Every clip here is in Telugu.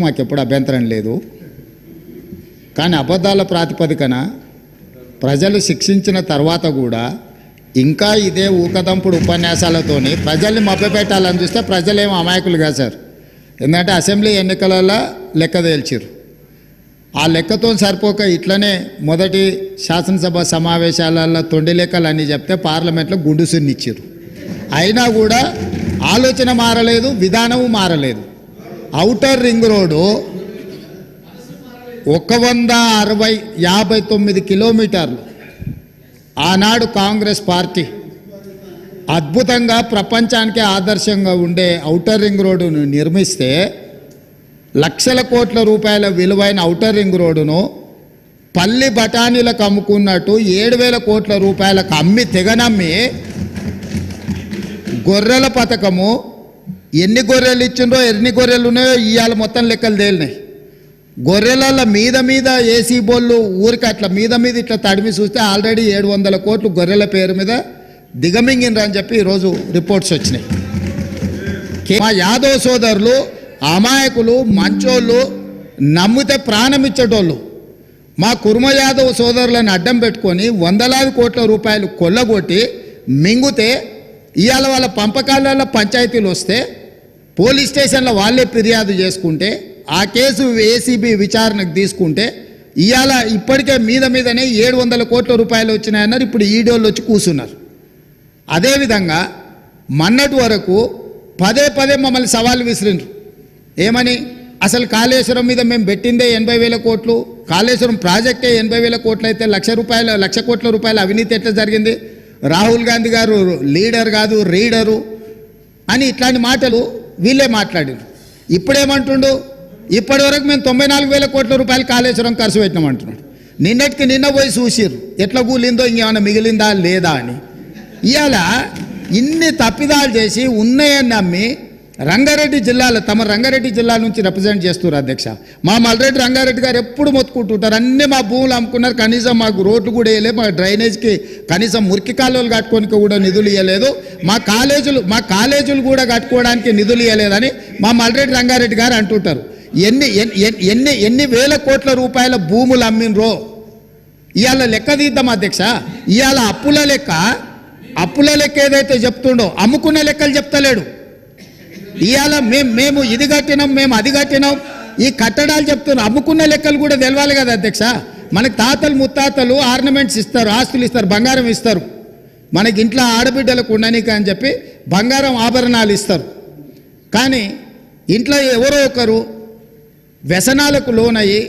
మాకెప్పుడు అభ్యంతరం లేదు. కానీ అబద్ధాల ప్రాతిపదికన ప్రజలు శిక్షించిన తర్వాత కూడా ఇంకా ఇదే ఊకదంపుడు ఉపన్యాసాలతోని ప్రజల్ని మభ్యపెట్టాలని చూస్తే ప్రజలేమో అమాయకులు కాదు సార్. ఎందుకంటే అసెంబ్లీ ఎన్నికలలో లెక్క తేల్చిరు. ఆ లెక్కతో సరిపోక ఇట్లనే మొదటి శాసనసభ సమావేశాలలో తొండి లెక్కలు అన్నీ చెప్తే పార్లమెంట్లో గుండుసునిచ్చారు. అయినా కూడా ఆలోచన మారలేదు, విధానము మారలేదు. ఔటర్ రింగ్ రోడ్డు 159 కిలోమీటర్లు ఆనాడు కాంగ్రెస్ పార్టీ అద్భుతంగా ప్రపంచానికే ఆదర్శంగా ఉండే ఔటర్ రింగ్ రోడ్డును నిర్మిస్తే లక్షల కోట్ల రూపాయల విలువైన ఔటర్ రింగ్ రోడ్డును పల్లి బఠానీలకు అమ్ముకున్నట్టు 7,000 కోట్ల రూపాయలకు అమ్మి తెగనమ్మి గొర్రెల పథకము ఎన్ని గొర్రెలు ఇచ్చిండ్రో ఎన్ని గొర్రెలు ఉన్నాయో ఇవాళ మొత్తం లెక్కలు తేలినాయి. గొర్రెల మీద ఏసీ బోళ్ళు ఊరికి అట్లా మీద ఇట్లా తడిమి చూస్తే ఆల్రెడీ 700 కోట్లు గొర్రెల పేరు మీద దిగమింగినరు అని చెప్పి ఈరోజు రిపోర్ట్స్ వచ్చినాయి. మా యాదవ్ సోదరులు అమాయకులు, మంచోళ్ళు, నమ్మితే ప్రాణం ఇచ్చేటోళ్ళు మా కుర్మ యాదవ్ సోదరులను అడ్డం పెట్టుకొని 100,000 కోట్ల రూపాయలు కొల్లగొట్టి మింగితే ఇవాళ వాళ్ళ పంపకాలలో పంచాయతీలు వస్తే పోలీస్ స్టేషన్లో వాళ్ళే ఫిర్యాదు చేసుకుంటే ఆ కేసు ఏసీబీ విచారణకు తీసుకుంటే ఇవాళ ఇప్పటికే మీదనే 700 కోట్ల రూపాయలు వచ్చినాయన్నారు. ఇప్పుడు ఈడోళ్ళు వచ్చి కూర్చున్నారు. అదేవిధంగా మొన్నటి వరకు పదే మమ్మల్ని సవాల్ విసిరిండ్రు. ఏమని? అసలు కాళేశ్వరం మీద మేము పెట్టిందే 80,000 కోట్లు, కాళేశ్వరం ప్రాజెక్టే 80,000 కోట్లు అయితే 1,00,000 కోట్ల రూపాయల అవినీతి ఎట్లా జరిగింది? రాహుల్ గాంధీ గారు లీడర్ కాదు రీడరు అని ఇట్లాంటి మాటలు వీళ్ళే మాట్లాడారు. ఇప్పుడేమంటుండు? ఇప్పటి వరకు మేము 94,000 కోట్ల రూపాయలు కాళేశ్వరం ఖర్చు పెట్టినామంటున్నాడు. నిన్న పోయి చూసిర్రు ఎట్లా కూలిందో, ఇంకేమైనా మిగిలిందా లేదా అని. ఇవాళ ఇన్ని తప్పిదాలు చేసి ఉన్నాయని నమ్మి రంగారెడ్డి జిల్లాలో తమ రంగారెడ్డి జిల్లా నుంచి రిప్రజెంట్ చేస్తున్నారు అధ్యక్ష. మా మల్రెడ్డి రంగారెడ్డి గారు ఎప్పుడు మొత్తుకుంటుంటారు, అన్నీ మా భూములు అమ్ముకున్నారు, కనీసం మాకు రోడ్లు కూడా వేయలేదు, మా డ్రైనేజ్కి కనీసం మురికి కాలువలు కట్టుకోనికి కూడా నిధులు ఇవ్వలేదు, మా కాలేజీలు కూడా కట్టుకోవడానికి నిధులు ఇవ్వలేదని మా మల్రెడ్డి రంగారెడ్డి గారు అంటుంటారు. ఎన్ని వేల కోట్ల రూపాయల భూములు అమ్మినరో ఇవాళ లెక్క తీద్దాం అధ్యక్ష. ఇవాళ అప్పుల లెక్క ఏదైతే చెప్తుండో అమ్ముకున్న లెక్కలు చెప్తలేడు. ఇవాళ మేము ఇది కట్టినాం, మేము అది కట్టినాం, ఈ కట్టడాలు చెప్తున్నాం. అమ్ముకున్న లెక్కలు కూడా తెలవాలి కదా అధ్యక్ష. మనకు తాతలు ముత్తాతలు ఆర్నమెంట్స్ ఇస్తారు, ఆస్తులు ఇస్తారు, బంగారం ఇస్తారు. మనకి ఇంట్లో ఆడబిడ్డలకు ఉండనీక అని చెప్పి బంగారం ఆభరణాలు ఇస్తారు. కానీ ఇంట్లో ఎవరో ఒకరు వ్యసనాలకు లోనయ్యి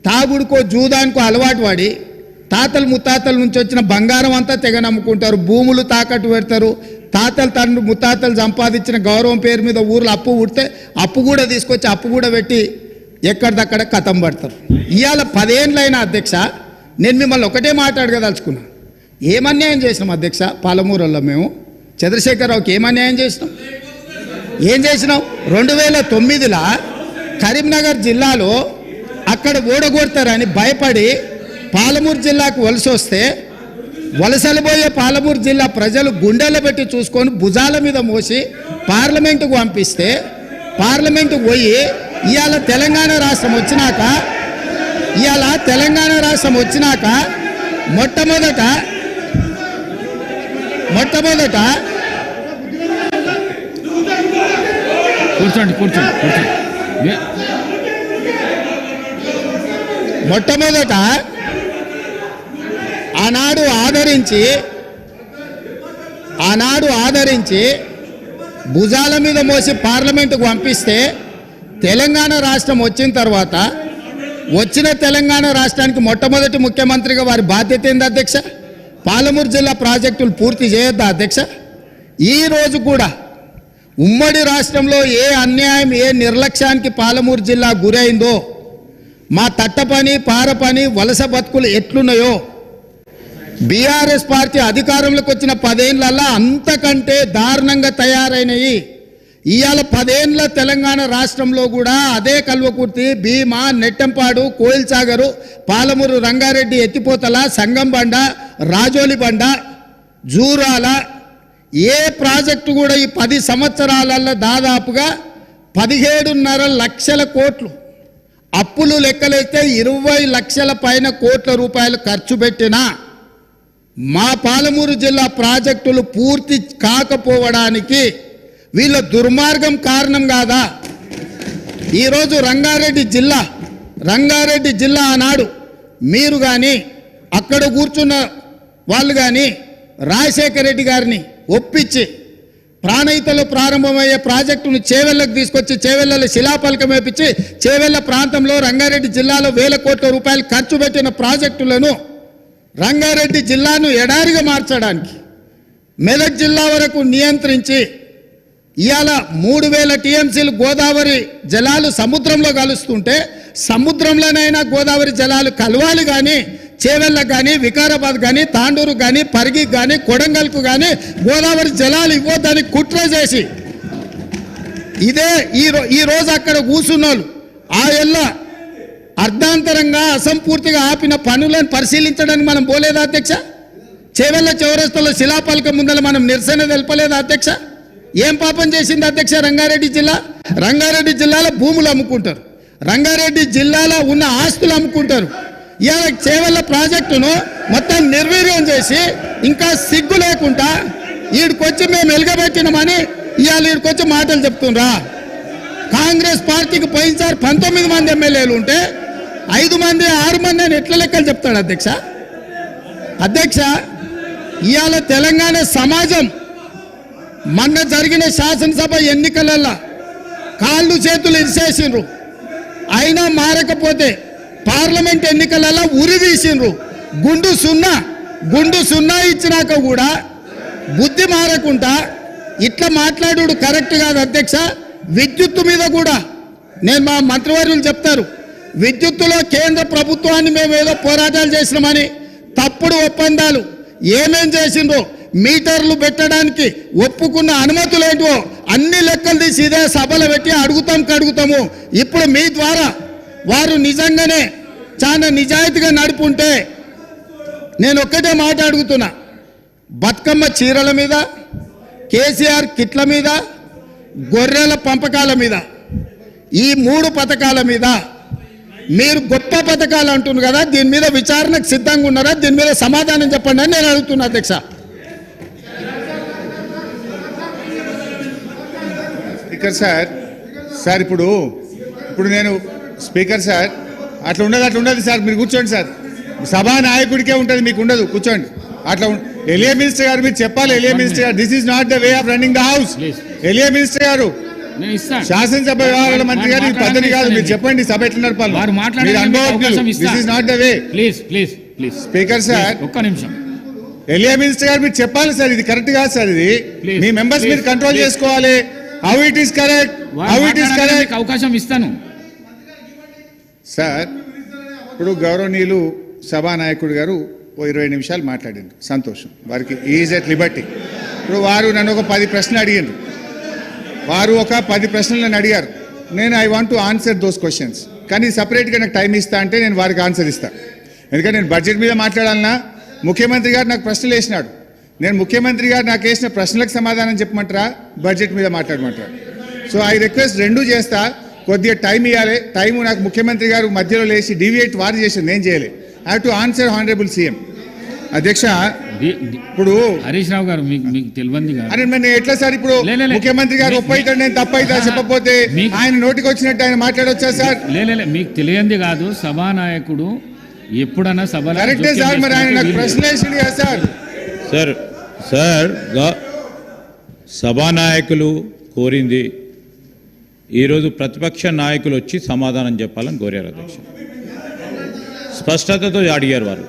తాగుడుకో జూదానికో అలవాటు పడి తాతలు ముత్తాతల నుంచి వచ్చిన బంగారం అంతా తెగ నమ్ముకుంటారు, భూములు తాకట్టు పెడతారు. తాతలు ముత్తాతలు సంపాదించిన గౌరవం పేరు మీద ఊర్లో అప్పు పుడితే అప్పు కూడా తీసుకొచ్చి అప్పు కూడా పెట్టి ఎక్కడిదక్కడ కథం పడతారు. ఇవాళ 10 ఏళ్ళైనా అధ్యక్ష నేను మిమ్మల్ని ఒకటే మాట్లాడగదలుచుకున్నా. ఏమన్యాయం చేసినాం అధ్యక్ష? పాలమూరులో మేము చంద్రశేఖరరావుకి ఏమన్యాయం చేసినాం? 2009లో కరీంనగర్ జిల్లాలో అక్కడ ఓడగొడతారని భయపడి పాలమూరు జిల్లాకు వలస వస్తే వలసలు పోయే పాలమూరు జిల్లా ప్రజలు గుండెలు పెట్టి చూసుకొని భుజాల మీద మోసి పార్లమెంటుకు పంపిస్తే పార్లమెంటుకు పోయి ఇవాళ తెలంగాణ రాష్ట్రం వచ్చినాక మొట్టమొదట మొట్టమొదట ఆనాడు ఆదరించి భుజాల మీద మోసి పార్లమెంటుకు పంపిస్తే తెలంగాణ రాష్ట్రం వచ్చిన తర్వాత వచ్చిన తెలంగాణ రాష్ట్రానికి మొట్టమొదటి ముఖ్యమంత్రిగా వారి బాధ్యత ఏంది అధ్యక్ష? పాలమూరు జిల్లా ప్రాజెక్టులు పూర్తి చేయొద్దా అధ్యక్ష? ఈరోజు కూడా ఉమ్మడి రాష్ట్రంలో ఏ అన్యాయం ఏ నిర్లక్ష్యానికి పాలమూరు జిల్లా గురైందో, మా తట్టపని పారపని వలస బతుకులు ఎట్లున్నాయో బీఆర్ఎస్ పార్టీ అధికారంలోకి వచ్చిన 10 ఏళ్ళల్లో అంతకంటే దారుణంగా తయారైనవి. ఇవాళ 10 ఏళ్ళ తెలంగాణ రాష్ట్రంలో కూడా అదే కల్వకుర్తి, భీమా, నెట్టంపాడు, కోయిల్సాగరు, పాలమూరు, రంగారెడ్డి, ఎత్తిపోతల, సంగంబండ, రాజోలిబండ, జూరాల ఏ ప్రాజెక్టు కూడా ఈ 10 సంవత్సరాలలో దాదాపుగా 17.5 లక్షల కోట్లు అప్పులు లెక్కలైతే 20 లక్షల పైన కోట్ల రూపాయలు ఖర్చు పెట్టినా మా పాలమూరు జిల్లా ప్రాజెక్టులు పూర్తి కాకపోవడానికి వీళ్ళ దుర్మార్గం కారణం కాదా? ఈరోజు రంగారెడ్డి జిల్లా ఆనాడు మీరు కానీ అక్కడ కూర్చున్న వాళ్ళు కానీ రాజశేఖర రెడ్డి గారిని ఒప్పించి ప్రాణహితలో ప్రారంభమయ్యే ప్రాజెక్టును చేవెళ్లకు తీసుకొచ్చి చేవెళ్లలో శిలాఫలకం వేపించి చేవెళ్ల ప్రాంతంలో రంగారెడ్డి జిల్లాలో 1000 కోట్ల రూపాయలు ఖర్చు పెట్టిన ప్రాజెక్టులను రంగారెడ్డి జిల్లాను ఎడారిగా మార్చడానికి మెదక్ జిల్లా వరకు నియంత్రించి ఇవాళ 3000 టీఎంసీలు గోదావరి జలాలు సముద్రంలో కలుస్తుంటే సముద్రంలోనైనా గోదావరి జలాలు కలవాలి కానీ చేవెళ్ళకు కానీ వికారాబాద్ కానీ తాండూరు కానీ పరిగికి కానీ కొడంగల్కు కానీ గోదావరి జలాలు ఇవ్వద్దని కుట్ర చేసి ఇదే ఈ రోజు అక్కడ కూర్చున్నోళ్ళు ఆ ఎల్ల అర్ధాంతరంగా అసంపూర్తిగా ఆపిన పనులను పరిశీలించడానికి మనం పోలేదా అధ్యక్ష? చేవెళ్ళ చౌరస్తలో శిలాఫలకం ముందర మనం నిరసన తెలపలేదా అధ్యక్ష? ఏం పాపం చేసింది అధ్యక్ష రంగారెడ్డి జిల్లా? రంగారెడ్డి జిల్లాలో భూములు అమ్ముకుంటారు, రంగారెడ్డి జిల్లాలో ఉన్న ఆస్తులు అమ్ముకుంటారు. ఇవాళ చేవెళ్ళ ప్రాజెక్టును మొత్తం నిర్వీర్యం చేసి ఇంకా సిగ్గు లేకుండా ఈడికొచ్చి మేము వెలుగబెట్టినామని ఇవాళ ఈడికొచ్చి మాటలు చెప్తుండ్రా? కాంగ్రెస్ పార్టీకి పోయినసారి 19 మంది ఎమ్మెల్యేలు ఉంటే 5 మంది 6 మంది అని ఎట్లా లెక్కలు చెప్తాడు అధ్యక్ష? అధ్యక్ష, ఇవాళ తెలంగాణ సమాజం మొన్న జరిగిన శాసనసభ ఎన్నికలలో కాళ్ళు చేతులు ఇరిసేసిండ్రు, అయినా మారకపోతే పార్లమెంట్ ఎన్నికలలో ఉరి తీసిండ్రు. గుండు సున్నా ఇచ్చినాక కూడా బుద్ధి మారకుండా ఇట్లా మాట్లాడు కరెక్ట్ కాదు అధ్యక్ష. విద్యుత్తు మీద కూడా నేను మా మంత్రివర్యులు చెప్తారు, విద్యుత్తులో కేంద్ర ప్రభుత్వాన్ని మేము ఏదో పోరాటాలు చేసినామని తప్పుడు ఒప్పందాలు ఏమేం చేసిండ్రో మీటర్లు పెట్టడానికి ఒప్పుకున్న అనుమతులు ఏంటో అన్ని లెక్కలు తీసి ఇదే సభలో పెట్టి అడుగుతాము. ఇప్పుడు మీ ద్వారా వారు నిజంగానే చాలా నిజాయితీగా నడుపుంటే నేను ఒక్కటే మాట అడుగుతున్నా, బతుకమ్మ చీరల మీద, కేసీఆర్ కిట్ల మీద, గొర్రెల పంపకాల మీద, ఈ 3 పథకాల మీద మీరు గొప్ప పథకాలు అంటున్నారు కదా, దీని మీద విచారణకు సిద్ధంగా ఉన్నారా? దీని మీద సమాధానం చెప్పండి అని నేను అడుగుతున్నా అధ్యక్ష. స్పీకర్ సార్ ఇప్పుడు నేను స్పీకర్ సార్ అట్లా ఉండదు సార్. మీరు కూర్చోండి సార్, సభా నాయకుడికే ఉంటుంది, మీకు ఉండదు. కూర్చోండి. అట్లా ఎలియా మినిస్టర్ గారు మీరు చెప్పాలి. ఎలియా మినిస్టర్ గారు, this is not the way of running the house. ఎలియా మినిస్టర్ గారు, శాసనసభ వ్యవహారాల మంత్రి గారు, ఇది పద్ధతి కాదు. మీరు చెప్పండి సభ ఎట్లా నడపాలి. This is not the way. Speaker sir ఒక్క నిమిషం. ఎలియా మినిస్టర్ గారు మీరు చెప్పాలి సార్, ఇది కరెక్ట్ కాదు సార్. ఇది మీ మెంబర్స్ మీరు కంట్రోల్ చేసుకోవాలి. హౌ ఇట్ ఈస్ కరెక్ట్, అవకాశం ఇస్తాను సార్. ఇప్పుడు గౌరవనీయులు సభానాయకుడు గారు 20 నిమిషాలు మాట్లాడింది, సంతోషం. వారికి ఈజ్ ఎట్ లిబర్టీ. ఇప్పుడు వారు నన్ను ఒక 10 ప్రశ్నలు అడిగారు. నన్ను అడిగారు. నేను I want to answer those questions. కానీ సపరేట్గా నాకు టైం ఇస్తా అంటే నేను వారికి ఆన్సర్ ఇస్తాను. ఎందుకంటే నేను బడ్జెట్ మీద మాట్లాడాలన్నా ముఖ్యమంత్రి గారు నాకు ప్రశ్నలు వేసినాడు. నేను ముఖ్యమంత్రి గారు నాకు వేసిన ప్రశ్నలకు సమాధానం చెప్పమంటారా, బడ్జెట్ మీద మాట్లాడమంటారా? సో ఐ రిక్వెస్ట్ రెండు చేస్తా. కొద్దిగా టైం ఇవ్వాలి. టైము నాకు ముఖ్యమంత్రి గారు మధ్యలో లేచి డీవియేట్ వారు చేసి నేను చేయలే. I have to answer honourable CM. అధ్యక్ష, ఇప్పుడు హరీష్ రావు గారు మీకు తెలియంది అని నేను ఎట్లా సార్ ఇప్పుడు ముఖ్యమంత్రి గారు ఒప్పైతాడు, నేను తప్పైతా చెప్పకపోతే ఆయన నోటికి వచ్చినట్టు ఆయన మాట్లాడొచ్చా సార్? మీకు తెలియంది కాదు. సభానాయకుడు ఎప్పుడన్నా సభ కరెక్టే సార్. మరి ఆయన నాకు ప్రశ్న వేసింది కదా సార్. సార్ సభానాయకులు కోరింది ఈరోజు ప్రతిపక్ష నాయకులు వచ్చి సమాధానం చెప్పాలని కోరారు అధ్యక్ష. స్పష్టతతో అడిగారు వారు.